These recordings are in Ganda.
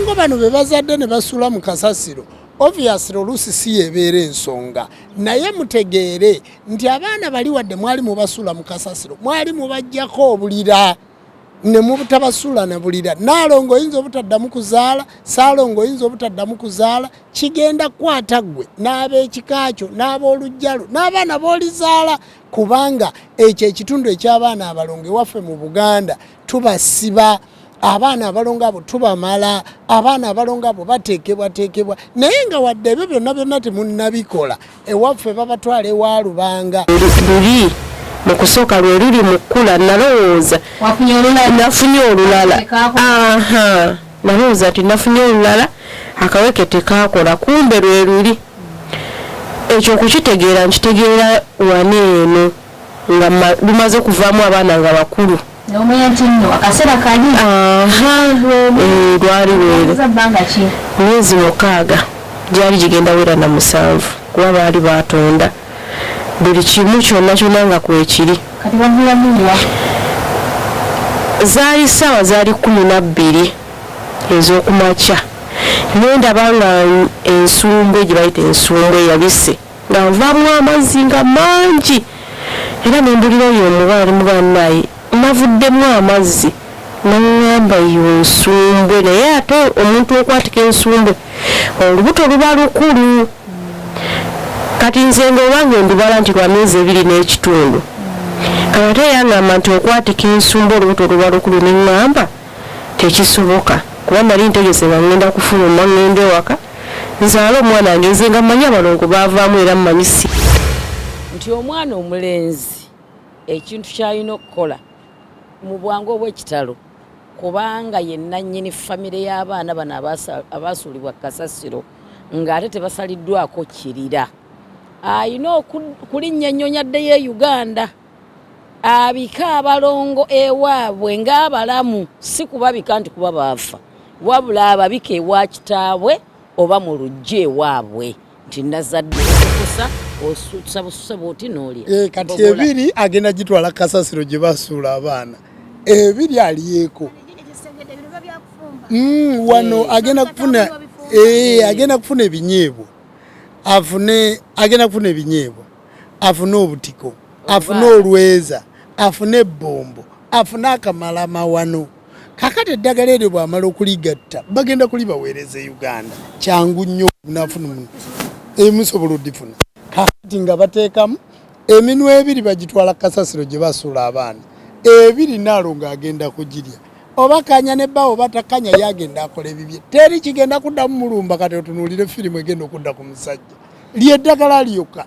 abalongo bano be bazadde ne basula mu kasasiro obviously oluusi si yebeera ensonga naye mutegeere nti abaana bali wadde mwali mubasula mu kasasiro mwali mubajjako obulira ne mubutabasula na bulira naalongo oyinza obutaddamu kuzaala saalongo oyinza obutaddamu kuzaala kigenda kukwata ggwe n'ab'ekikakyo n'ab'olujjalo n'abaana b'olizaala kubanga ekyo ekitundu eky'abaana abalongo ewaffe mu Buganda tubasiba abaana abalongo abo tubamala abaana abalongo abo bateekebwa naye nga wadde ebyo byonna temunnabikola ewaffe babatwala ewa Lubanga luli mu kusooka lwe luli mu kkula nalowooza nafunye olulala nalowooza ti nafunye olulala akaweke tekaakola kumbe lwe luli ekyo okukitegeera nkitegeera waneeno nga lumaze kuvaamu abaana nga bakulu lwali lwere myezi 6 gyali gigenda wera na 7 kuba baali batonda buli kimu kyonna nga kwekiri zaali ssaawa zaali 12 ez'okumakya nendaba nga ensumbwe gye bayita ensumbwe yabise nga nvaamu amazzi nga mangi era nembulira oyo omubaali mubannaye navuddemu amazzi naŋŋamba yo ensumbwe naye ate omuntu okwatika ensumbwe olubuto luba lukulu kati nze ng'obanga endibala nti lwa myezi 2 n'ekitundu kati ate yaŋŋamba nti okwatika ensumba olubuto luba lukulu neŋŋamba tekisoboka kuba nali ntegese nga ŋŋenda kufuluma ŋŋenda ewaka nzaala omwana wange nze nga mmanyi abalongo baavaamu era mmanyisi nti omwana omulenzi ekintu ky'alina okukola mu bwangu obw'ekitalo kubanga yenna nnyini famire y'abaana bano abaasuulibwa kasasiro ng'ate tebasaliddwako kirira ayina okulinnya nnyo nyadde ye Uganda abika abalongo ewaabwe ng'abalamu si kubabika nti kuba baafa wabula ababika ewa kitaabwe oba mu lujja ewaabwe nti nazadde okusa osusa bususa bwoti n'olya kati ebiri agenda gitwala kasasiro gye basuula abaana ebiri aliyeeko wano agenda kufuna ebinyeebwa agenda kufuna ebinyeebwa afune obutiko afune olweza afune ebbombo afune akamalama wano kakati eddagala eryo bw'amala okuligatta bagenda kulibaweereza Uganda kyangu nnyo nafuna emusobola oddifuna kakati nga bateekamu eminwe ebiri bagitwala kasasiro gye basuula abaana ebiri naalongo agenda kugirya oba kanya nebbawo batakanya yagenda akola ebibye teri kigenda kuddamu mulumba kati otunuulire firimu egenda okudda ku musajja lyeddagala lyokka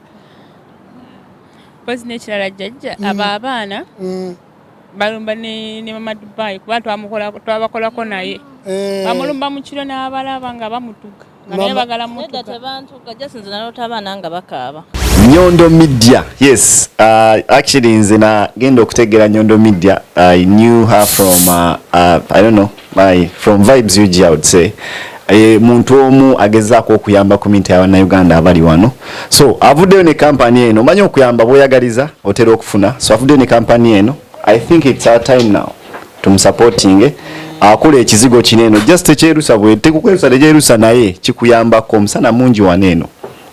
pozi n'ekirala jjajja abo abaana balumba ne mama Dubai kuba twabakolako naye bamulumba mu kiro n'abalaba nga bamutuga nga naye bagala mutuga tebantuga jasinze nalota abaana nga bakaaba Nyondo Media, yes. Actually, nze nagenda okutegera Nyondo Media. I knew her from, I don't know, from Vibes UG, I would say. Muntu omu agezaako okuyamba community y'abanna Uganda abali wano. So, avuddeyo ne company eno. Omanyi okuyamba bw'oyagaliza otera okufuna. So, avuddeyo ne company eno. I think it's our time now tumusupporting. Akula ekizigo kineno. Just ekyerusa bwe tekukwerusa ekyerusa naye kikuyambako omusana mungi waneno.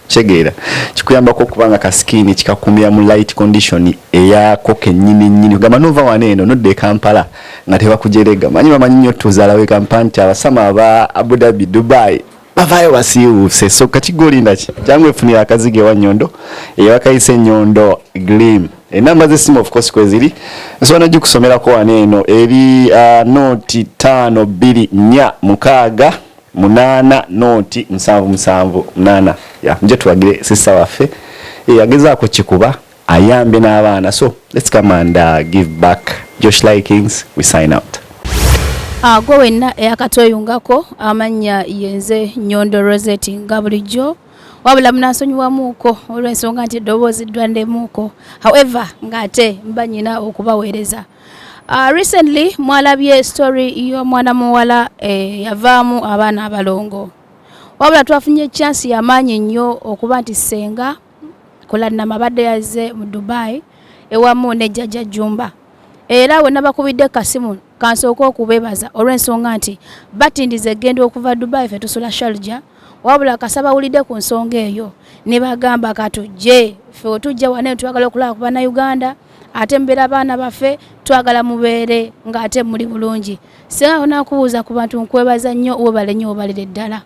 Chegera kikuyambako kubanga kaskini kikakumya mu light condition eyako kennyini gama nova waneno nodde Kampala nga tebakujerega manyi bamanyi nnyo tuzala we kampanti abasama aba Abu Dhabi Dubai bavayo basiuse so kakigolinda kyangwe funira akazige wa Nyondo eyakayise Nyondo Gleam enamba zesimu of course kweziri so nagikusomera ko waneno eri noti 5246 munana noti 778 ya nje tuwagire sisa waffe yagezaako kikuba ayambe n'abaana so let's come and give back. Josh Likings, we sign out. Gwe wenna eyakatoyungako amanya yenze Nyondo Rozet nga bulijjo wabula munasonyiwamuuko olw'ensonga nti eddoboozi ddwandemuuko however ng'ate mba nyina okubaweereza. Recently mwalabye story y'omwana muwala yavaamu abaana abalongo wabula twafunye chance y'amaanyi nnyo okuba nti Ssenga Kulanama badde yazze mu Dubai ewamu ne Jjajja Jumba era we nabakubidde kasimu kansooka okubeebaza olw'ensonga nti batindiza eggenda okuva Dubai ffe tusula Sharjah wabula kasaba wulidde ku nsonga eyo ne bagamba katujje ffe otujja wane twagala okulaba ku bannayuganda ate mbeera abaana baffe twagala mubeere ng'ate muli bulungi. Ssenga nakubuuza ku bantu nkwebaza nnyo webale nnyo webalire ddala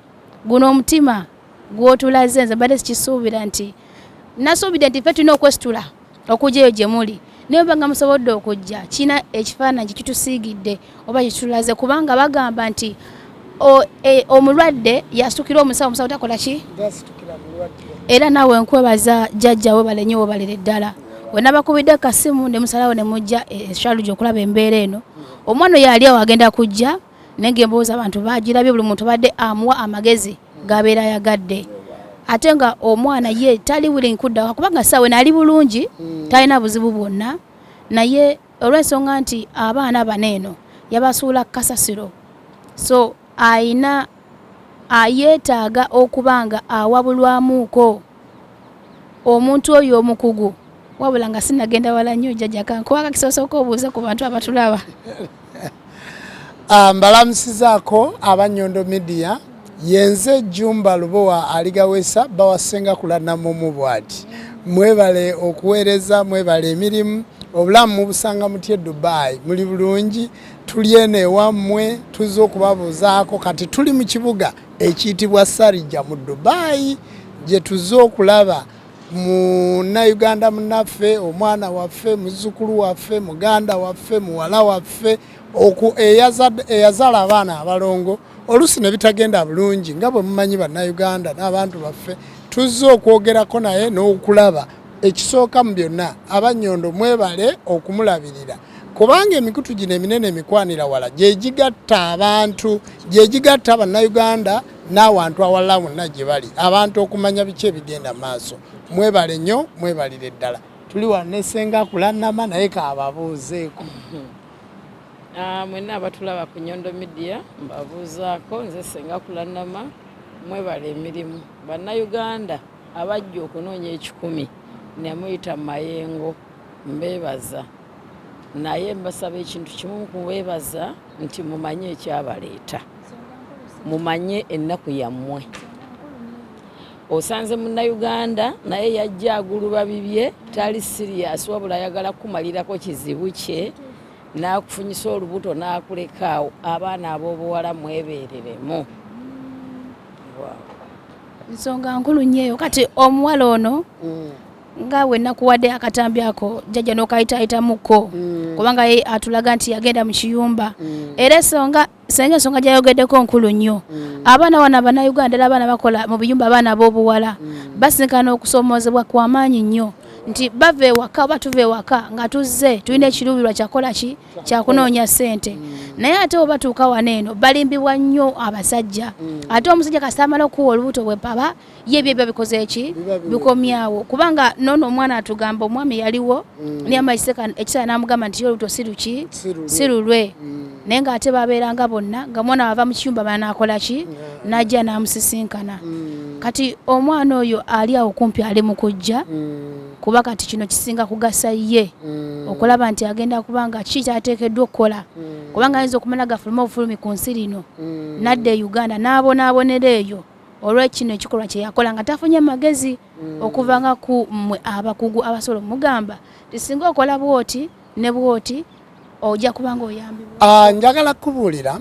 guno omutima gw'otulaze nze badde sikisuubira nti nasuubidde nti ffe tulina okwesitula okujjayo gye muli naye banga musobodde okujja kina ekifaananyi kitusiigidde oba kitulaze kubanga bagamba nti omulwadde yastukira omusawo takola ki era naawe nkwebaza jjajja webale nnyo webalire ddala we nabakubidde kasimu ne musalawo ne mujja Sharjah okulaba embeera eno omwana oyo ali awo agenda kujja naye ng'emboozi abantu baagirabye buli muntu badde amuwa amagezi gabeera ayagadde ate nga omwana ye tali willing kudda kubanga saawe naali bulungi talina buzibu bwonna naye olw'ensonga nti abaana bano eno yabasuula kasasiro so ayeetaaga okubanga awabulwamuuko omuntu oyo omukugu wabula nga sinagenda wala nnyo jjajja kankuwaka kisoosoka obuuze ku bantu abatulaba. Mbalamusizaako aba Nyondo Media yenze Jjumba Lubowa aligawesa bawa Ssenga Kulanama mu bwati mwebale okuweereza mwebale emirimu obulamu mubusanga mutye Dubai muli bulungi tuli eno ewammwe tuzze okubabuuzaako kati tuli mu kibuga ekiyitibwa Sharjah mu Dubai gye tuzze okulaba Munnayuganda munnaffe omwana waffe muzzukulu waffe muganda waffe muwala waffe eyazaala abaana abalongo oluusi ne bitagenda bulungi nga bwe mumanyi bannayuganda n'abantu baffe tuzze okwogerako naye n'okulaba ekisooka mu byonna Abannyondo mwebale okumulabirira kubanga emikutu gino eminene emikwanira wala gye gigatta abantu gye gigatta bannayuganda n'awantu awalala wonna gye bali abantu okumanya biki ebigenda maaso mwebale nnyo mwebalire ddala tuli wano ne Ssenga Kulanama naye kaababuuzeeko mwenna abatulaba ku Nyondo Media mbabuuzaako nze Ssenga Kulanama mwebale emirimu bannayuganda abajja okunoonya ekikumi nemuyita mayengo mbeebaza naye mbasaba ekintu kimu kubeebaza nti mumanye ekyabaleeta mumanye ennaku yammwe osanze munnayuganda naye yajja aguluba bibye tali sirias wabula ayagala kumalirako kizibu kye n'akufunyisa olubuto n'akulekaawo abaana ab'obuwala mwebeereremu nsonga nkulu nnyo kati omuwala ono nga we nakuwadde akatambi ako jjajja n'okayitaayitamuko kubanga ye atulaga nti yagenda mu kiyumba era Ssenga ensonga gyayogeddeko nkulu nnyo abaana wana bannayuganda era abaana bakola mu biyumba abaana ab'obuwala basinkana okusomoozebwa kw'amaanyi nnyo nti bava ewaka oba tuva ewaka nga tuzze tulina ekiruubirwa kyakola ki kyakunoonya ssente naye ate oba tuuka wano eno balimbibwa nnyo abasajja ate omusajja kasita amala okuwa olubuto bwe paba ye byebyo bikoze eki bikomyawo kubanga noono omwana atugamba omwami yaliwo naye amaiseka ekiseera n'amugamba nti olubuto si lulwe naye ng'ate babeeranga bonna nga mwana ava mu kiyumba banaakola ki n'ajja n'amusisinkana kati omwana oyo ali awo kumpi ali mu kujja kuba kati kino kisinga kugasa ye okulaba nti agenda kubanga ki kyateekeddwa okukola kubanga ayinza okumala gafuluma obufulumi ku nsi lino nadda e Uganda n'abonaabonera eyo olw'ekino ekikolwa kye yakola nga tafunye magezi okuva nga ku mmwe abakugu abasobola omugamba tisinga okola bwoti ne bwoti ojja kubanga oyambibwa. Njagala kubuulira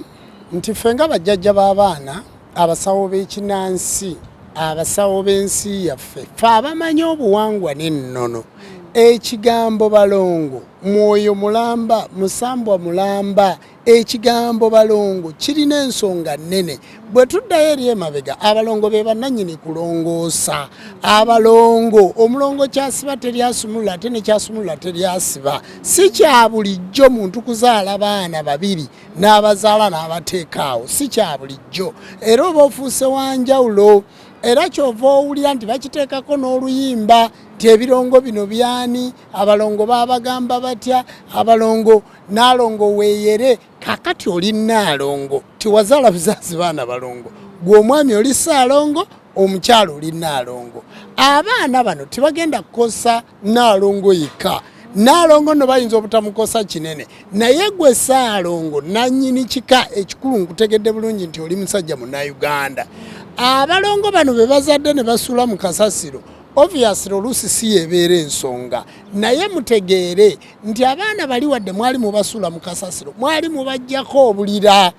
nti ffe nga bajjajja b'abaana abasawo b'ekinnansi abasawo b'ensi yaffe ffe abamanyi obuwangwa n'ennono ekigambo balongo mwoyo mulamba musambwa mulamba ekigambo balongo kirina ensonga nnene bwe tuddayo eri emabega abalongo be bannannyini kulongoosa abalongo omulongo kyasiba teryasumulula ate nekyasumulula teryasiba si kya bulijjo muntu kuzaala baana babiri n'abazaala n'abateekaawo si kya bulijjo era oba ofuuse wanjawulo era kyova owulira nti bakiteekako n'oluyimba nti ebirongo bino byani abalongo babagamba batya abalongo naalongo weeyere kakati oli naalongo tiwazaala buzazi baana balongo gwe omwami oli saalongo omukyalo oli naalongo abaana bano tibagenda kukosa naalongo yekka Nalongo no bayinza obutamukosa kinene naye gwe Saalongo nannyini kika ekikulu nkutegedde bulungi nti oli musajja Munnayuganda. Abalongo bano be bazadde ne basuula mu kasasiro obviously oluusi si yebeera ensonga naye mutegeere nti abaana bali wadde mwali mubasuula mu kasasiro mwali mubajjako obulira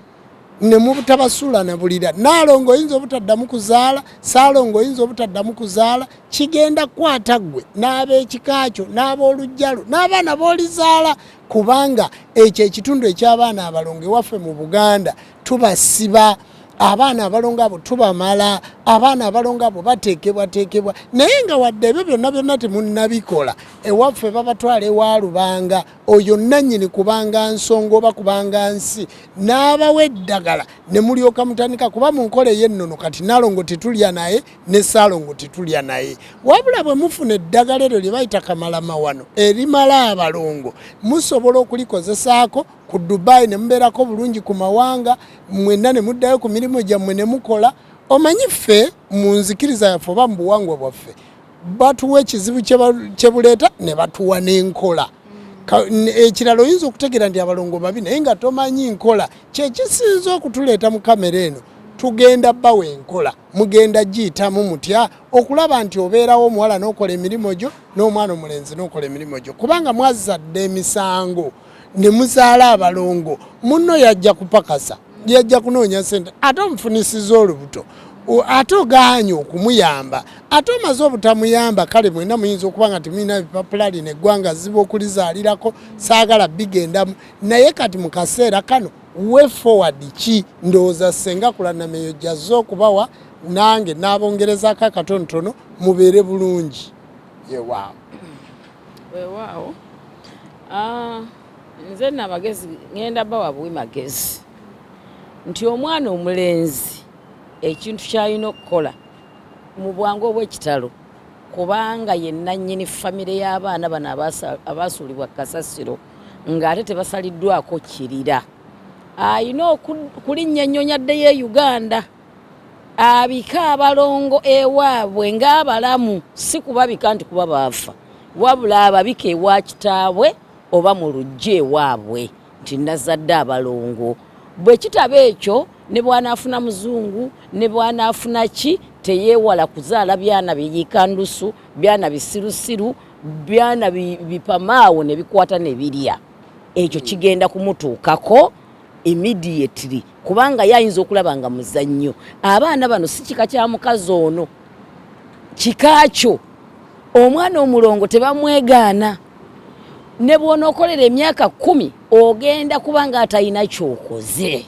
ne mubutabasuula na bulira. Nalongo oyinza obutaddamu kuzaala, Saalongo oyinza obutaddamu kuzaala, kigenda kukwata ggwe n'ab'ekika kyo n'ab'olujjalo n'abaana b'olizaala kubanga ekyo ekitundu eky'abaana abalongo ewaffe mu Buganda tubasiba. Abaana abalongo abo tubamala, abaana abalongo abo bateekebwa naye nga wadde ebyo byonna temunnabikola ewaffe babatwala ewa Lubanga oyo nannyini kubanga nsonga oba kubanga nsi n'abawa eddagala ne mulyoka mutandika kuba mu nkola ey'ennono kati Nalongo tetulya naye ne Saalongo tetulya naye wabula bwe mufuna eddagala eryo lye bayita kamalamawano erimala abalongo musobola okulikozesaako ku Dubai ne mubeerako bulungi ku mawanga mwenna ne muddayo ku mirimu gyammwe ne mukola. Omanyi ffe mu nzikiriza yaffe oba mu buwangwa bwaffe batuwa ekizibu kye buleeta ne batuwa n'enkola. Ekirala oyinza okutegeera nti abalongo babi naye nga tomanyi nkola kyekisinza okutuleeta mu kamera eno tugenda bbawa enkola mugenda giyitamu mutya okulaba nti obeerawo omuwala n'okola emirimu gyo n'omwana omulenzi n'okola emirimu gyo kubanga mwazadde emisango ne muzaala abalongo munno yajja kupakasa yajja kunoonya ssente ate omufunisiza olubuto ate ogaanye okumuyamba ate omaze obutamuyamba kale mwenna muyinza okuba nga temulina bipapula lino eggwanga ziba okulizaalirako saagala bigendamu naye kati mu kaseera kano way forward ki ndowooza Ssenga Kulanama eyo gyazze okubawa nange n'abongerezaako akatonotono mubeere bulungi yewaawo weewaawo nze nabagezi ngenda bawa buwi magezi nti omwana omulenzi ekintu kyalina okukola mu bwangu obw'ekitalo kubanga yenna nnyini famire y'abaana bano abaasuulibwa kasasiro ng'ate tebasaliddwako kirira ayina okulinnya nnyo nyaddeyo e Uganda abika abalongo ewaabwe ng'abalamu si kubabika nti kuba baafa wabula ababika ewa kitaabwe oba mu lujja ewaabwe nti nazadde abalongo bwe kitaba ekyo ne bw'anaafuna muzungu ne bw'anaafuna ki teyeewala kuzaala byana biyikandusu byana bisirusiru byana bipamaawo ne bikwata ne birya ekyo kigenda kumutuukako immediately kubanga yayinza okulaba nga muzannyo abaana bano si kika kya mukazi ono kikakyo omwana omulongo tebamwegaana ne bw'onookolera emyaka 10 ogenda kubanga atalina kyokoze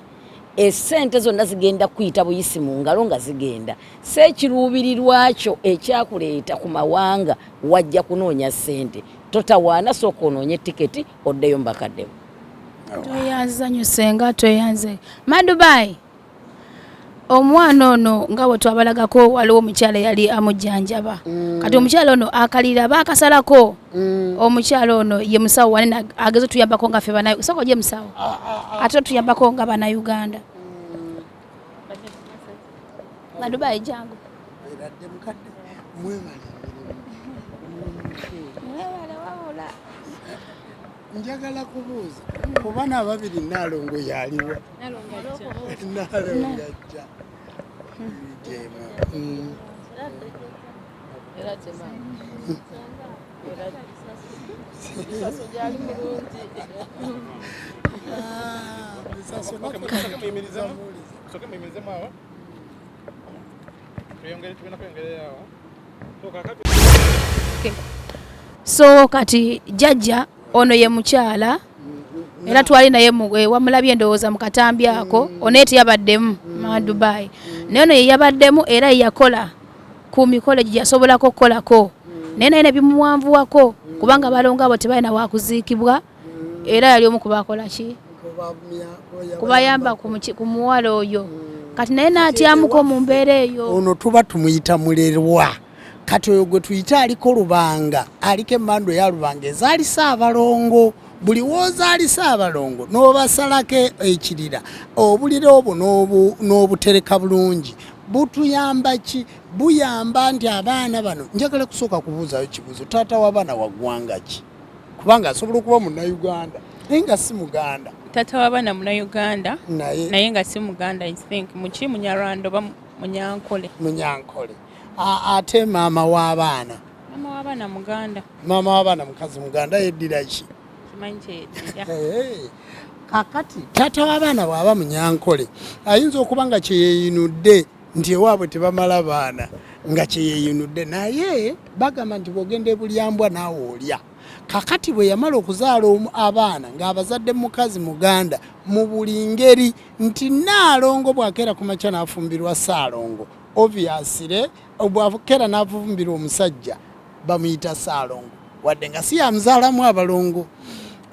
essente zonna zigenda kuyita buyisi mu ngalo nga zigenda seekiruubirirwa kyo ekyakuleeta ku mawanga wajja kunoonya ssente totawaana sooka onoonye tiketi oddeyo mbakaddemu tweyanza nnyo Ssenga tweyanze Madubai omwana ono nga bwe twabalagako waliwo omukyala yali amujjanjaba kati omukyala ono akalira baakasalako omukyala ono ye musawo wanene ageze tuyambako nga ffe banayo soko je musawo ate tuyambako nga Bannayuganda Madubai jangu njagala kubuuza kuba n'ababiri Nalongo yaliwa Nalongo ajja so kati jjajja ono ye mukyala era twali naye wamulabye endowooza mu katambi ako ono eti yabaddemu Madubai naye ono ye yabaddemu era yakola ku mikolo gye yasobolako okukolako naye naye nebimuwanvuwako kubanga abalongo abo tebalina wakuziikibwa era yali omu kubakola ki kubayamba ku muwala oyo kati naye n'atyamuko mu mbeera eyo ono tuba tumuyita mulerwa kati oyo gwe tuyita aliko Lubanga aliko emmando ya Lubanga ezaalisa abalongo buli woozaalisa abalongo n'obasalako ekirira obulira obwo n'obutereka bulungi butuyamba ki buyamba nti abaana bano njagala kusooka kubuuzayo kibuuzo taata w'abaana wa ggwanga ki kubanga asobola okuba Munnayuganda naye nga si Muganda. Tata w'abaana Munnayuganda naye nga si Muganda. I think muki Munyarwanda oba Munyankole. Ate maama w'abaana. Maama w'abaana Muganda. Maama w'abaana mukazi Muganda yeddira ki? Simanyi kyeyeddira. Kakati tata w'abaana bw'aba Munyankole ayinza okuba nga kyeyeeyinudde nti ewaabwe tebamala baana nga kyeyeeyinudde naye bagamba nti bw'ogenda ebulyambwa naawe olya. Kakati bwe yamala okuzaala abaana ng'abazadde mukazi Muganda mu buli ngeri nti Nnaalongo bw'akeera ku makya n'afumbirwa Ssaalongo. Obviously bw'akeera n'afumbirwa omusajja bamuyita Ssaalongo wadde nga si yamuzaalamu abalongo.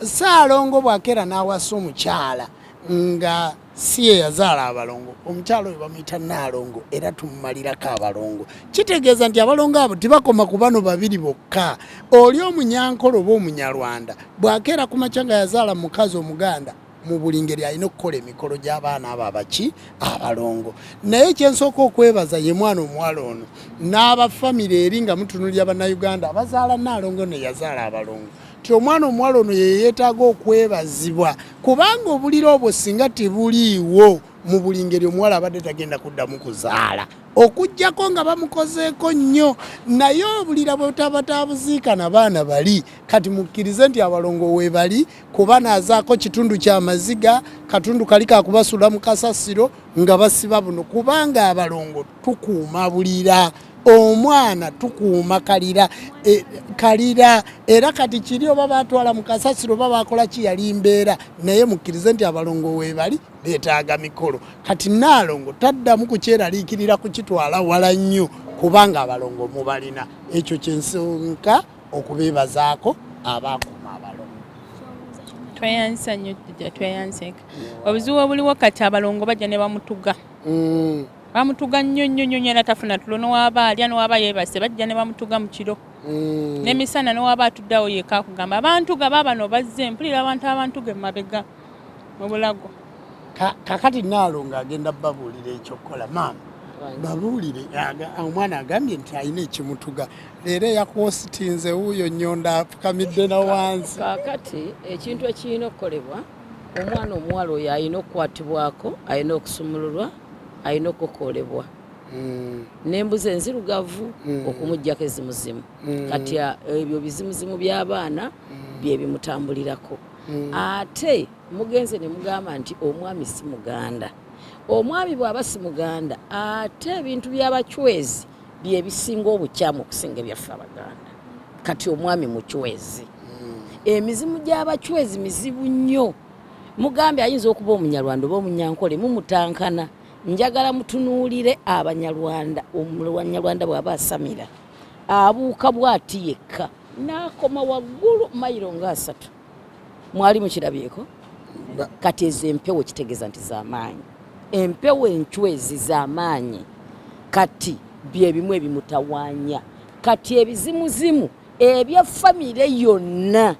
Ssaalongo bw'akeera n'awasa omukyala nga si ye yazaala abalongo, omukyala oyo bamuyita Nnaalongo era tumumalirako abalongo. Kitegeeza nti abalongo abo tibakoma ku bano babiri bokka. Oli Omunyankole oba Omunyarwanda bw'akeera ku makya nga yazaala mukazi Omuganda mu buli ngeri alina okukola emikolo gy'abaana abo abaki abalongo. Naye kyensooka okwebaza ye mwana omuwala ono n'abafamire eri nga mutunulira Bannayuganda abazaala Nnaalongo ne yazaala abalongo. Ti omwana omuwala ono ye yeetaaga okwebazibwa kubanga obuliro obwo singa tebuliiwo mu buli ngeri omuwala abadde tagenda kuddamu kuzaala okuggyako nga bamukozeeko nnyo. Naye obulira bwe tabatabuziika na baana bali kati mukkirize nti abalongo we bali kuba naazaako kitundu ky'amaziga katundu kali kakubasula mu kasasiro nga basiba buno kubanga abalongo tukuuma bulira. Omwana tukuuma kalira era kati kiri oba batwala mu kasasiro oba bakola ki yali mbeera naye mukkirize nti abalongo we bali beetaaga mikolo. Kati Nnaalongo taddamu kukyeraliikirira kukitwala wala nnyo kubanga abalongo mubalina. Ekyo kyensonka okubeebazaako abaakuma abalongo. Tweyansa nnyo tweyanseka. Obuzibu obuliwo kati abalongo bajja ne bamutuga. Bamutuga nnyo era tafuna tulo n'owaaba alya n'owaaba yeebase bajja ne bamutuga mu kiro. N'emisana n'owaaba atuddawo yekka akugamba abantuga baabano bazze mpulira abantuga emabega mu bulago. Kakati Nnaalongo agenda babuulira ekyokukola maama babuulire omwana agambye nti alina ekimutuga leero yakwositinze wuuyo Nyondo afukamidde na wansi. Kakati ekintu ekirina okukolebwa omwana omuwala oyo alina okukwatibwako alina okusumululwa alina okukolebwa n'embuzi enzirugavu okumuggyako ezimuzimu. Kati ebyo bizimuzimu by'abaana bye bimutambulirako. Ate mugenze ne mugamba nti omwami si Muganda. Omwami bw'aba si Muganda ate ebintu by'abacwezi bye bisinga obukyamu okusinga ebyaffe Abaganda. Kati omwami mucwezi. Emizimu gy'abacwezi mizibu nnyo. Mugambe ayinza okuba Omunyarwanda oba Omunyankole mumutankana. Njagala mutunuulire Abanyarwanda. Omunyarwanda bw'aba asamira abuuka bw'ati yekka n'akoma waggulu mayiro nga 3. Mwali mukirabyeko? Kati ezo empewo kitegeeza nti z'amaanyi. Empewo encwezi z'amaanyi kati bye bimu ebimutawaanya. Kati ebizimuzimu ebya famire yonna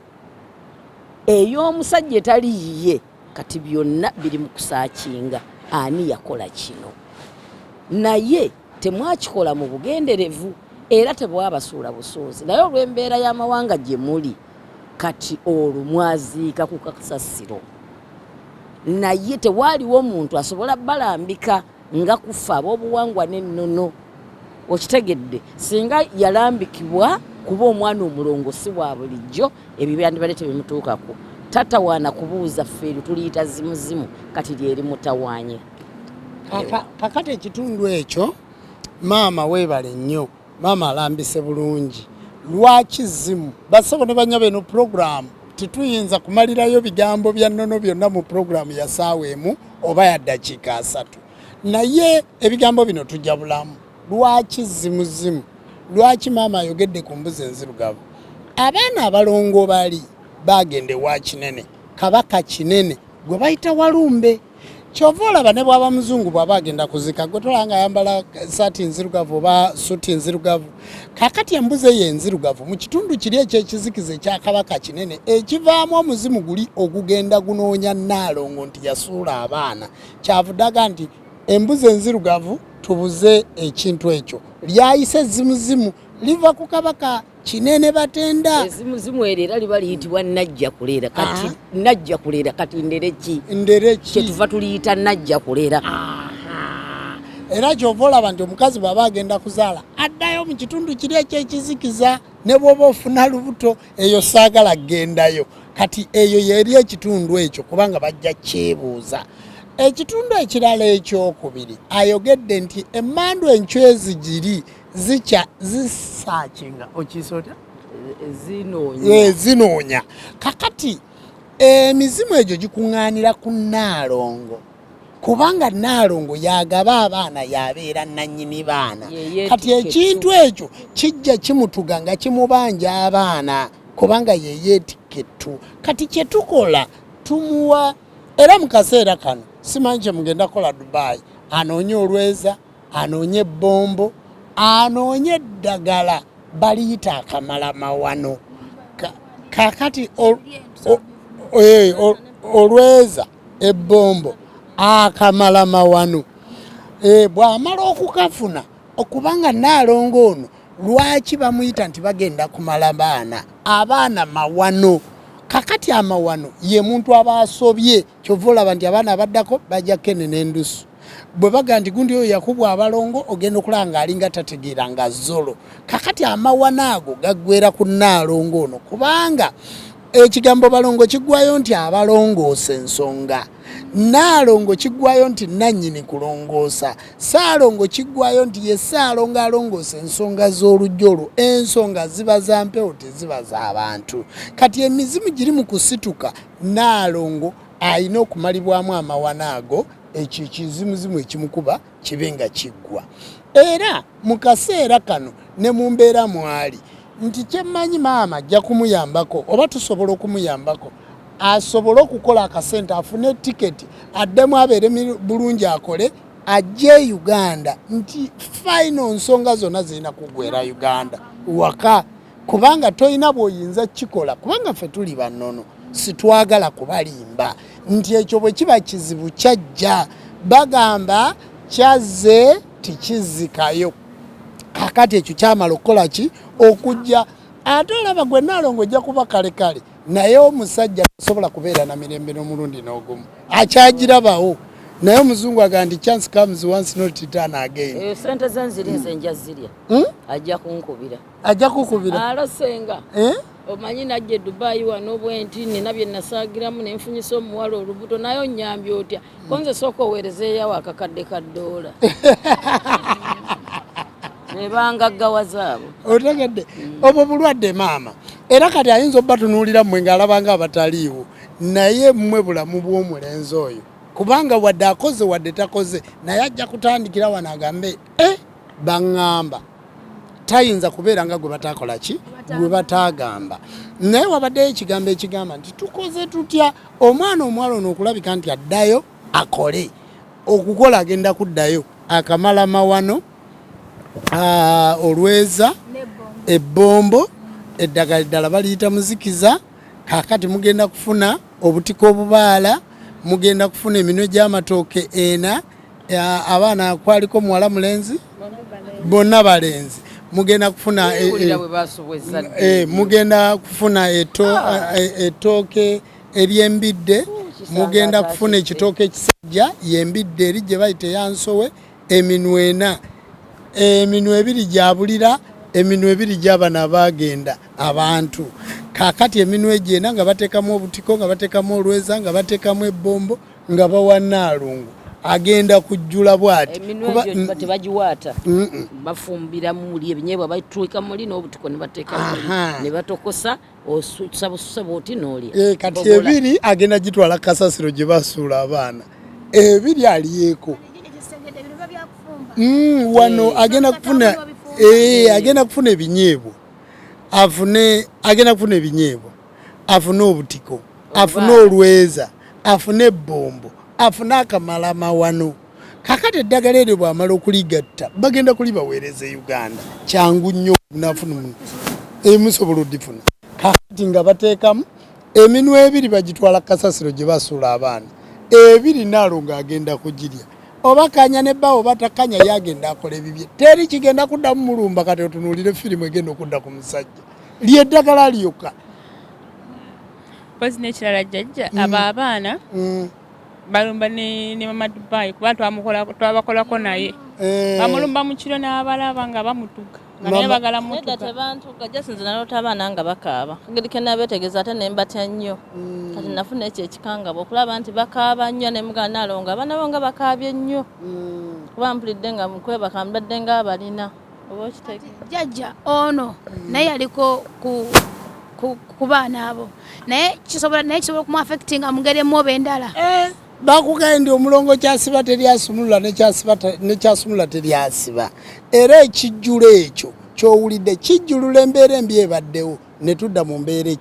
ey'omusajja etali yiye kati byonna biri mu kusaakinga ani yakola kino. Naye temwakikola mu bugenderevu era tebwabasuula busuuzi. Naye olw'embeera y'amawanga gye muli kati olwo mwaziika ku kasasiro. Naye tewaaliwo omuntu asobola balambika nga kufa ab'obuwangwa n'ennono. Okitegedde singa yalambikibwa kuba omwana omulongo si bwa bulijjo ebyo byandibadde tebimutuukako. Tatawaana kubuuza ffeero tuliyita zimuzimu kati lyeri mutawaanye. Kakati ekitundu ekyo maama weebale nnyo. Maama alambise bulungi. Lwaki zimu basabo ne banya beno program tituyinza kumalirayo bigambo bya nnono byonna mu program ya ssaawa emu oba ya ddakiika 3. Naye ebigambo bino tujja bulamu. Lwaki zimuzimu? Lwaki maama ayogedde ku mbuzi enzirugavu? Abaana abalongo bali bagende wa kinene kabaka kinene gwe bayita Walumbe. Kyova olaba ne bw'aba muzungu bw'aba agenda kuzika gwe tolanga ayambala saati nzirugavu oba suti nzirugavu. Kakati embuzi eyo enzirugavu mu kitundu kiri ekyekizikiza ekya kabaka kinene ekivaamu omuzimu guli ogugenda gunoonya Nnaalongo nti yasuula abaana. Kyavuddaga nti embuzi enzirugavu tubuze ekintu ekyo lyayise zimuzimu liva ku kabaka kinene batenda ezimu era liba liyitibwa najja kulera kati najja kulera kati ndereki kyetuva tuliyita najja kulera. Era kyova olaba nti omukazi bw'aba agenda kuzaala addayo mu kitundu kiri ekyekizikiza ne bw'oba ofuna lubuto eyo saagala gendayo kati eyo yeri ekitundu ekyo kubanga bajja kyebuuza. Ekitundu ekirala ekyokubiri ayogedde nti emmandu enchwezi giri zisaakinga okisota zinoonya kakati emizimu egyo gikuŋŋaanira ku Nnaalongo kubanga Nnaalongo yagaba abaana yabeera nannyini baana kati ekintu ekyo kijja kimutuga nga kimubanja abaana kubanga ye yeetikettu kati kyetukola tumuwa era mu kaseera kano simanyi kye mugenda kola Dubai anoonye olweza anoonye ebbombo anoonye eddagala baliyita akamalamawano kakati olweza ebbombo akamalamawano bw'amala okukafuna okubanga Nnaalongo ono lwaki bamuyita nti bagenda kumala abaana mawano kakati amawano ye muntu aba asobye kyova olaba nti abaana abaddako bajja kene n'endusu bwe baga nti gundi oyo yakubwa abalongo ogenda okulanga alinga tategeera nga zolo kakati amawano ago gaggwera ku Nnaalongo ono kubanga ekigambo balongo kiggwayo nti abalongoosa ensonga Nnaalongo kiggwayo nti nannyini kulongoosa Ssaalongo kiggwayo nti ye Ssaalongo alongoosa ensonga z'olujja olwo ensonga ziba za mpewo teziba z'abantu kati emizimu giri mu kusituka Nnaalongo alina okumalibwamu amawano ago ekyo ekizimuzimu ekimukuba kibe nga kiggwa era mu kaseera kano ne mu mbeera mwali nti kyemmanyi maama ajja kumuyambako oba tusobola okumuyambako asobole okukola akasente afune tiketi addemu abeere bulungi akole ajje Uganda nti final nsonga zonna zirina kuggwera Uganda waka kubanga toyina bw'oyinza kikola kubanga ffe tuli bannono sitwagala kubalimba nti ekyo bwe kiba kizibu kyajja bagamba kyazze tikizikayo kakati ekyo kyamala okukola ki okujja ate olaba gwe Nnaalongo ojja kuba kale naye omusajja tasobola kubeera na mirembe n'omulundi n'ogumu akyagirabawo naye omuzungu agamba nti chance comes once not return again. Sente zanziri nja zirya ajja kunkubira alo Ssenga omanyi najje Dubai wano bwenti nina bye nasaagiramu nenfunyisa omuwala olubuto naye onyambye otya konze sooka oweerezeeyawo akakadde ka $. Nebangaggawa zaabo otegedde obwo bulwadde maama era kati ayinza obba tunuulira mmwe ng'alabanga abataliiwo naye mmwe bulamu bw'omulenzi oyo kubanga wadde akoze wadde takoze naye ajja kutandikira wano agambe baŋŋamba tayinza kubeera nga gwe batakola ki gwe batagamba naye wabaddeyo ekigambo ekigamba nti tukoze tutya omwana omuwala ono okulabika nti addayo akole okukola agenda kuddayo akamala mawano olweza ebbombo eddagala ddala baliyita muzikiza kakati mugenda kufuna obutiko obubaala mugenda kufuna eminwe gy'amatooke ena abaana kwaliko muwala mulenzi bonna balenzi mugenda kufuna mugenda kufuna ettooke eryembidde mugenda kufuna ekitooke ekisajja yembidde eri gye bayita eyansowe eminwe ena eminwe ebiri gyabulira eminwe ebiri gy'abana bagenda abantu kakati eminwe gyena nga bateekamu obutiko nga bateekamu olweza nga bateekamu ebbombo nga bawa Nnaalongo agenda kujjula bw'ati tebagiwaata bafumbira muli ebinyeebwa babituika muli n'obutiko ne bateeka ne batokosa osusa bw'oti n'olya kati ebiri agenda gitwala kasasiro gye basuula abaana ebiri aliyeeko wano agenda kufuna ebinyeebwa agenda kufuna ebinyeebwa afune obutiko afune olweza afune ebbombo afune akamala mawano kakati eddagala eryo bw'amala okuligatta bagenda kulibaweereza Uganda kyangu nnyo nafuna emusobola odifuna kakati nga bateekamu eminwe ebiri bagitwala kasasiro gye basuula abaana ebiri Nnaalongo agenda kugirya oba kanya ne bawo batakanya yagenda akola ebibye teri kigenda kuddamu mulumba kati otunuulire firimu egenda okudda ku musajja lyeddagala lyokka. Pozi n'ekirala jjajja abo abaana balumba ne mama Dubai kuba twabakolako naye bamulumba mu kiro n'abalaba nga bamutuga nga naye bagala mutuga tebantuga jasinze nalota abaana nga bakaaba kageri kenabeetegeeza ate ne mbatya nnyo kati nafuna ekyo ekikangabo okulaba nti bakaaba nnyo ne mugana nalonga abaana bo nga bakaabye nnyo kuba mpulidde nga mukwebaka mbadde nga abalina oba okitegeeza jjajja ono naye aliko ku baana abo naye kisobola kumuaffectinga mugeremu oba endala. Bakugambye ndi omulongo kyasiba teryasumulula nekyasumulula teryasiba era ekijjulo ekyo kyowulidde kijjulula embeera embi ebaddewo ne tudda mu mbeera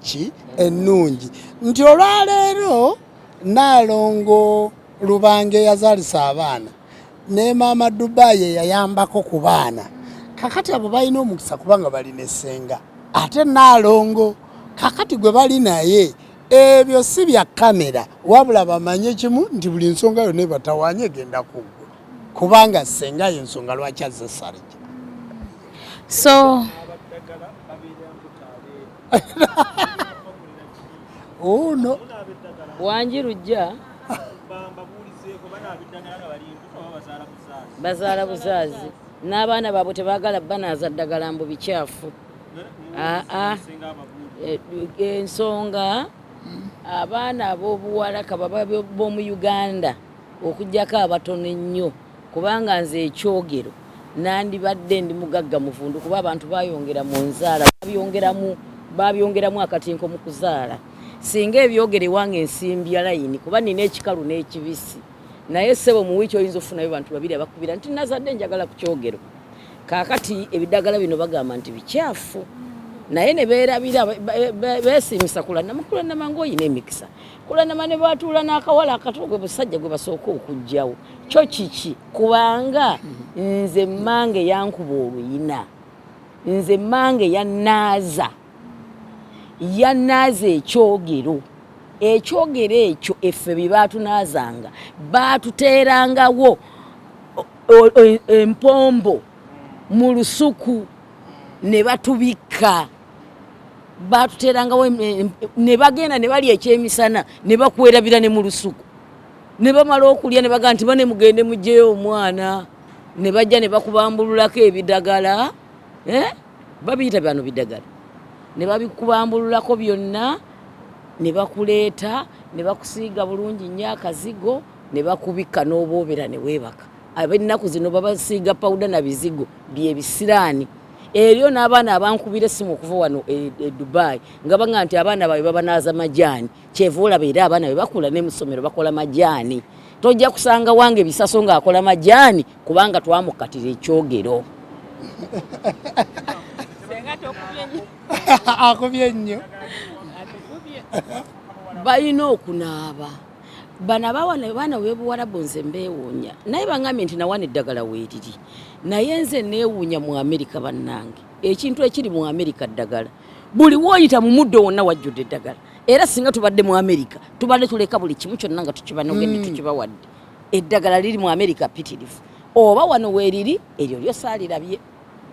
ennungi nti olwaleero Naalongo Lubange yazaalisa abaana ne maama Dubai yayambako ku baana kakati abo balina omukisa kubanga balina essenga ate Naalongo kakati gwe bali naye ebyo si bya kamera wabula bamanye kimu nti buli nsonga yonna batawanye genda kuggwa kubanga ssenga y'ensonga lwaki azze Sarija. So ono Wanjirujja bazaala buzaazi n'abaana baabwe tebaagala banaaza ddagala mbu bikyafu. Ensonga abaana ab'obuwala kababa b'omu Uganda okujjako abatono ennyo kubanga nze ekyogero nandibadde ndi mugagga muvundu kuba abantu bayongera mu nzaala babyongeramu akatinko mu kuzaala singa ebyogere wange ensimbya layini kuba nina ekikalu n'ekibisi naye ssebo mu wiiki oyinza ofunayo bantu babiri abakubira nti nazadde njagala ku kyogero kaakati ebiddagala bino bagamba nti bikyafu naye ne beerabira beesimisa Kulanama ng'oyina emikisa Kulanama ne batuula n'akawala akato gwe busajja gwe basooka okuggyawo kyo kiki kubanga nze mmange yankuba oluyina nze mmange yanaaza ekyogero ekyo effe bye baatunaazanga baatuteerangawo empombo mu lusuku ne batubikka batuterangawo ne bagenda ne bali ekyemisana ne bakwerabira ne mu lusuku ne bamala okulya ne bagamba nti bane mugende mugyeyo omwana ne bajja ne bakubambululako ebidagala babiyita byano bidagala ne babikubambululako byonna ne bakuleeta ne bakusiiga bulungi nnyo akazigo ne bakubikka n'oboobera ne weebaka ab'ennaku zino babasiiga pawuda na bizigo byebisiraani eryo n'abaana abankubira essimu okuva wano e Dubai nga banga nti abaana baabwe babanaaza majaani kyeva olaba era abaana be bakula ne mu ssomero bakola majaani tojja kusanga wange bisaso ng'akola majaani kubanga twamukatira ekyogero akubye nnyo balina okunaaba bano abaana bebuwala bonze mbeewuunya naye bangambye nti nawana eddagala weeriri naye nze neewuunya mu Amerika bannange ekintu ekiri mu Amerika ddagala buli woyita mu muddo wonna wajjudde eddagala era singa tubadde mu Amerika tubadde tuleka buli kimu kyonna nga tukibanogedde tukibawadde eddagala liri mu Amerika pitirifu oba wano weeriri eryo lyo saalirabye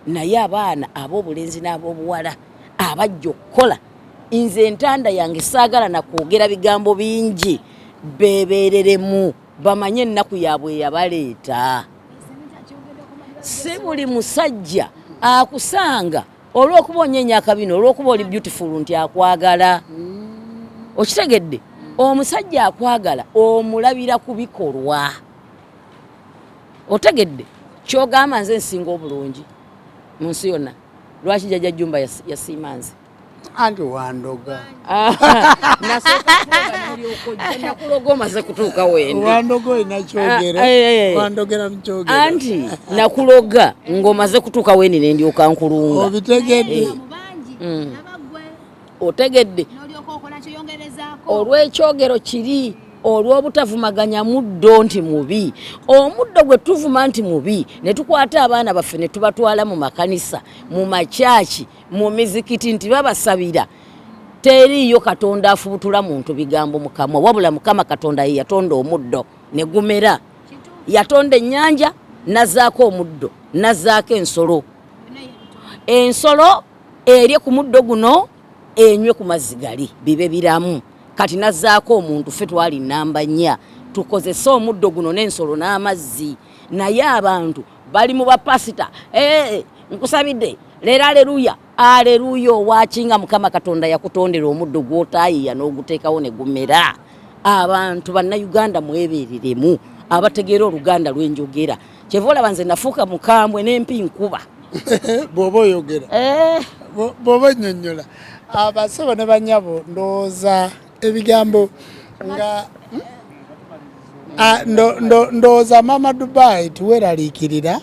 naye abaana ab'obulenzi n'ab'obuwala abajja okukola nze entanda yange saagala nakwogera bigambo bingi beebereremu bamanye ennaku yaabwe yabaleeta si buli musajja akusanga olw'okuba onyeenya akabino olw'okuba oli beautiful nti akwagala okitegedde omusajja akwagala omulabira ku bikolwa otegedde kyogamba nze nsinga obulungi mu nsi yonna lwaki Jjajja Jumba yasiima nze anti wandoga nakuloga omaze kutuuka wendi wandoga olina kyogero wandogera mu kyogero anti nakuloga ng'omaze kutuuka wendi ne ndyoka nkulunga obitegedde otegedde olw'ekyogero kiri olw'obutavumaganya muddo nti mubi omuddo gwe tuvuma nti mubi ne tukwata abaana baffe ne tubatwala mu makanisa mu makyaki mu mizikiti nti babasabira teriiyo Katonda afubutula muntu bigambo Mukama wabula Mukama Katonda ye yatonda omuddo ne gumera yatonda ennyanja nazaako omuddo nazaako ensolo erye ku muddo guno enywe ku mazzi gali bibe biramu. Kati nazzaako omuntu ffe twali nnamba 4 tukozese omuddo guno n'ensolo n'amazzi naye abantu bali mu bapasita nkusabidde leero aleluya owakinga Mukama Katonda yakutondera omuddo gw'otaayiya n'oguteekawo ne gumera. Abantu bannayuganda mwebeereremu abategeera oluganda lw'enjogera kyeva olaba nze nafuuka mukambwe n'empi nkuba bw'oba oyogera bw'oba onnyonnyola abasebo ne banyabo ndowooza ebigambo nga ndowooza Mama Dubai tuweraliikirira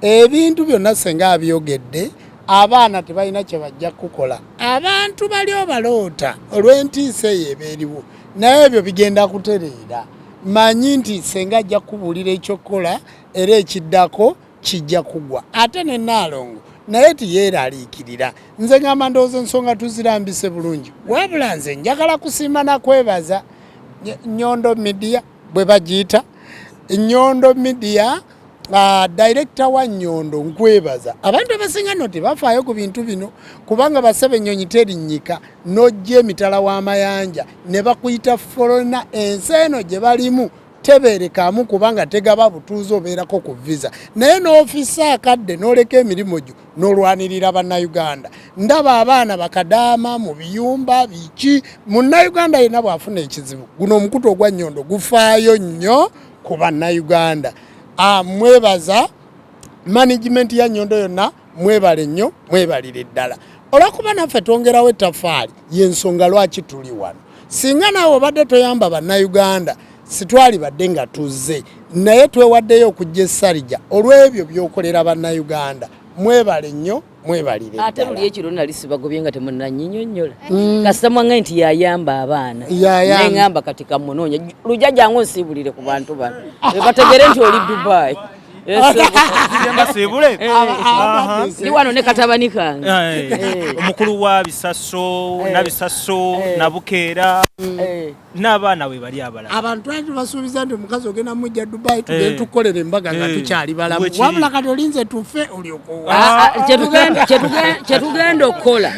ebintu byonna senga abyogedde abaana tebalina kye bajja kukola. Abantu bali obaloota olw'entiisa eyo ebeeriwo naye ebyo bigenda kutereera. Manyi nti senga ajja kubuulira ekyokukola era ekiddako kijja kugwa. Ate ne Naalongo naye tiyeeraliikirira. Nze ngamba ndowooza ensonga tuzirambise bulungi. Wabula nze njagala kusiima na kwebaza Nyondo Media bwe bagiyita Nyondo Media director wa Nyondo nkwebaza. Abantu abasinga nno tebafaayo ku bintu bino kubanga basebe ennyonyi terinnyika n'ojja emitala w'amayanja ne bakuyita forona ensi eno gye balimu tebeerekamu kubanga tegaba butuuzi obeerako ku visa naye n'ofiisa akadde n'oleka emirimu gyo n'olwanirira bannayuganda. Ndaba abaana bakadaama mu biyumba biki munnayuganda yenna bw'afuna ekizibu guno omukutu ogwa Nyondo gufaayo nnyo ku bannayuganda. Mwebaza management ya Nyondo yonna mwebale nnyo mwebalire ddala olwakuba naffe twongerawo ettafaali y'ensonga lwaki tuli wano. Singa naawe obadde toyamba bannayuganda sitwali badde nga tuzze naye twewaddeyo okujja essarija olw'ebyo by'okolera bannayuganda. Mwebale nnyo mwebalire ddala. Ate luli ekiro nali sibagobye nga temunnannyinnyonnyola kasita mwange nti yayamba abaana neŋŋamba kati kamunoonya lujjajja ngo nsiibulire ku bantu bano bategere nti oli Dubai. Ndi wano ne katabani kange omukulu wa bisaso nabisaso nabukeera n'abaana we bali abalala. Abantu ati basuubiza nti omukazi ogenda mujja Dubai tugenda tukolera embaga nga tukyali balamu wabula kati olinze tufe olyokowa kyetugenda okukola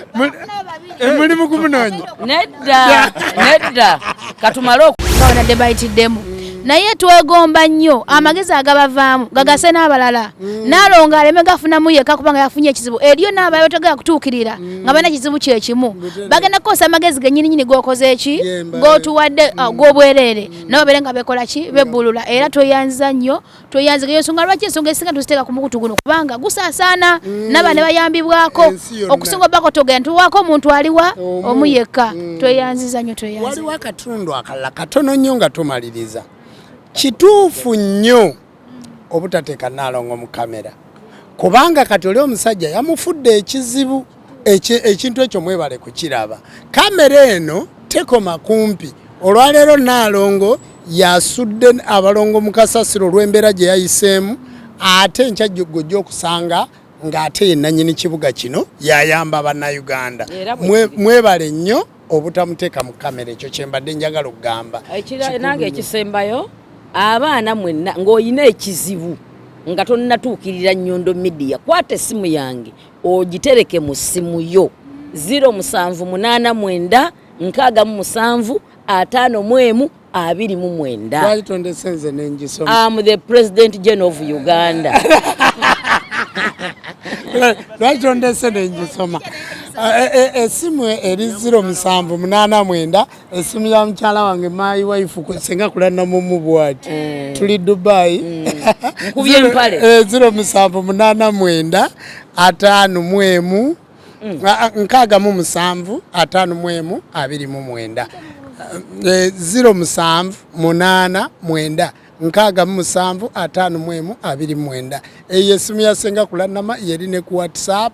mulimu kumunoonya nedda katumale okubaonadde bayitiddemu naye twegomba nnyo amagezi agabavaamu gagase n'abalala. Naalongo aleme gafunamu yekka kubanga yafunye ekizibu eriyo n'abalala togera kutuukirira nga balina ekizibu kyekimu bagenda kukozesa amagezi gennyininyini g'okoze eki g'otuwadde g'obwereere nabo babeere nga bekola ki bebbulula. Era tweyanziza nnyo tweyanziga ensonga lwaki ensonga ezisinga tuziteeka ku mukutu guno kubanga gusaasaana n'aba ne bayambibwako okusinga obbako togenda tuwaako omuntu aliwa omu yekka. Tweyanziza nnyo tweyanziza. Waliwo akatundu akalala katono nnyo nga tumaliriza. Kituufu nnyo obutateeka Naalongo mu kamera kubanga kati oli omusajja yamufudde ekizibu ekintu ekyo mwebale kukiraba. Kamera eno tekoma kumpi. Olwaleero Naalongo yasudde abalongo mu kasasiro olw'embeera gye yayiseemu ate enkya gojja okusanga ng'ate ye nannyini kibuga kino yayamba bannayuganda. Mwebale nnyo obutamuteeka mu kamera. Ekyo kye mbadde njagala okugamba. Nange ekisembayo abaana mwenna ng'olina ekizibu nga tonnatuukirira Nyondo Media kwata essimu yange ogitereke mu ssimu yo 0789 67 51 29. I'm the President General of Uganda. Lwaki ondese nengisoma essimu eri 0789 essimu ya mukyala wange my wife Ssenga Kulanama mu bwati tuli Dubai nkubye empale 0789 51 67 51 29 0789 67 51 eyo essimu ya Ssenga Kulanama yeri ne ku WhatsApp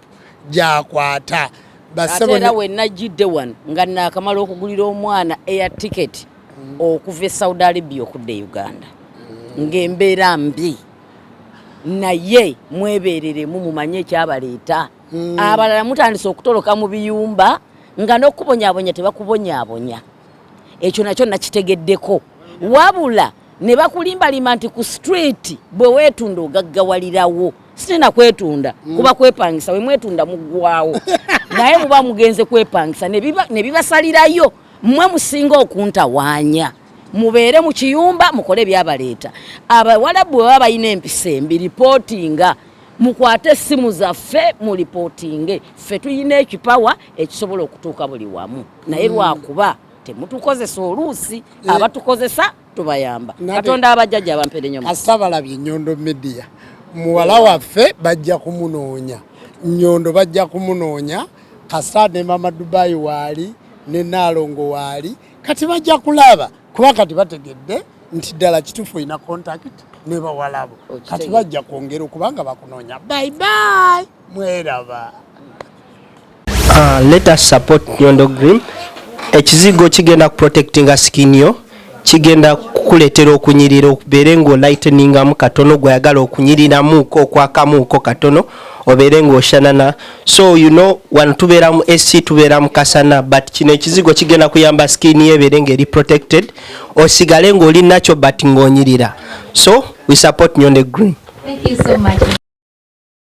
gyakwata. Era we najjidde wano nga naakamala okugulira omwana air ticket okuva e Saudi Arabia okudda Uganda ng'embeera mbi naye mwebeereremu mumanye ekyabaleeta. Abalala mutandise okutoloka mu biyumba nga n'okubonyaabonya tebakubonyaabonya. Ekyo nakyo nakitegeddeko wabula ne bakulimbalima nti ku street bwe weetunda ogaggawalirawo. Sina kwetunda kuba kwepangisa we mwetunda muggwawo naye muba mugenze kwepangisa ne bibasalirayo mmwe musinga okuntawaanya mubeere mu kiyumba mukole byabaleeta abawalabu bwe baba balina empisa embi ripootinga mukwate essimu zaffe mu ripootinge ffe tulina ekipawa ekisobola okutuuka buli wamu naye lwakuba temutukozesa oluusi abatukozesa tubayamba katonda abajjajja abampere nnyo asabalabye Nyondo Media muwala waffe bajja kumunoonya Nyondo bajja kumunoonya kasa ne mama Dubai waali ne Nalongo waali kati bajja kulaba kuba kati bategedde nti ddala kitufu ina contact ne bawalabo kati bajja kwongera okubanga bakunoonya bye bye mweraba. Let us support Nyondo Green. Ekizigo kigenda protectinga skin yo kigenda kukuletera okunyirira okubeere ng'olighteningamu katono gwayagala okunyiriramuuko okwakamuuko katono obeere ng'oshanana so you know wano tubeera mu AC tubeera mu kasana but kino ekizigo kigenda kuyamba skin ye ebeere ng'eri protected osigale ng'oli nakyo but ng'onyirira so we support Nyondo Green. Thank you so much.